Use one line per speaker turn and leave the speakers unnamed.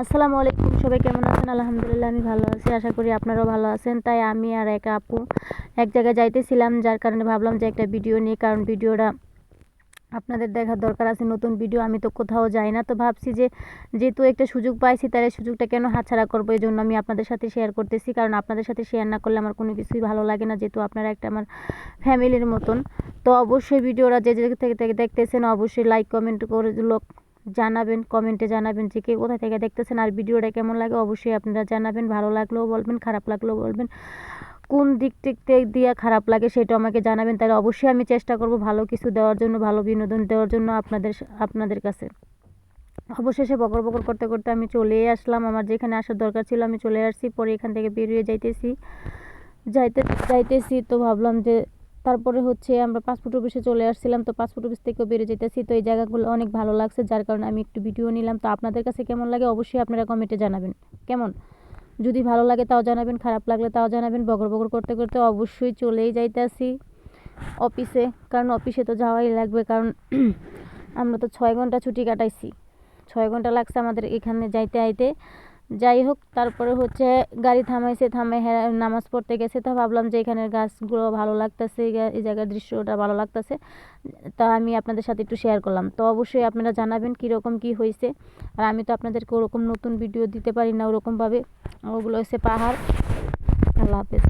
আসসালামু আলাইকুম, সবাই কেমন আছেন? আলহামদুলিল্লাহ আমি ভালো আছি, আশা করি আপনারাও ভালো আছেন। তাই আমি আর এক আপু এক জায়গায় যাইতেছিলাম, যার কারণে ভাবলাম যে একটা ভিডিও নিই, কারণ ভিডিওটা আপনাদের দেখার দরকার আছে। নতুন ভিডিও, আমি তো কোথাও যাই না, তো ভাবছি যে যেহেতু একটা সুযোগ পাইছি তাহলে সুযোগটা কেন হাতছাড়া করবো। এই জন্য আমি আপনাদের সাথে শেয়ার করতেছি, কারণ আপনাদের সাথে শেয়ার না করলে আমার কোনো কিছুই ভালো লাগে না, যেহেতু আপনারা একটা আমার ফ্যামিলির মতন। তো অবশ্যই ভিডিওটা যে থেকে দেখতেছেন অবশ্যই লাইক কমেন্ট করে জানাবেন, কমেন্টে জানাবেন যে কে কোথা থেকে দেখতেছেন, আর ভিডিওটা কেমন লাগে অবশ্যই আপনারা জানাবেন। ভালো লাগলেও বলবেন, খারাপ লাগলেও বলবেন, কোন দিক দিয়ে খারাপ লাগে সেটা আমাকে জানাবেন। তাহলে অবশ্যই আমি চেষ্টা করব ভালো কিছু দেওয়ার জন্য, ভালো বিনোদন দেওয়ার জন্য আপনাদের কাছে। অবশেষে বকর বকর করতে করতে আমি চলে আসলাম, আমার যেখানে আসার দরকার ছিল আমি চলে আসছি। পরে এখান থেকে বেরিয়ে যাইতেছি তো ভাবলাম যে তারপরে হচ্ছে আমরা পাসপোর্ট অফিসে চলে আসছিলাম, তো পাসপোর্ট অফিস থেকেও বেরিয়ে যেতেছি। তো এই জায়গাগুলো অনেক ভালো লাগছে, যার কারণে আমি একটু ভিডিও নিলাম। তো আপনাদের কাছে কেমন লাগে অবশ্যই আপনারা কমেন্টে জানাবেন। কেমন, যদি ভালো লাগে তাও জানাবেন, খারাপ লাগলে তাও জানাবেন। বকর বকর করতে করতে অবশ্যই চলেই যাইতেছি অফিসে, কারণ অফিসে তো যাওয়াই লাগবে, কারণ আমরা তো 6 ঘন্টা ছুটি কাটাইছি, 6 ঘন্টা লাগছে আমাদের এখানে যাইতে আইতে। যাই হোক, তারপরে হচ্ছে গাড়ি থামে নামাজ পড়তে গেছে। তো ভাবলাম যে এখানের গাছগুলো ভালো লাগতেছে, এই জায়গার দৃশ্যটা ভালো লাগতেছে, তা আমি আপনাদের সাথে একটু শেয়ার করলাম। তো অবশ্যই আপনারা জানাবেন কীরকম কী হয়েছে। আর আমি তো আপনাদেরকে ওরকম নতুন ভিডিও দিতে পারি না ওরকমভাবে। ওগুলো হচ্ছে পাহাড়। আল্লাহ হাফেজ।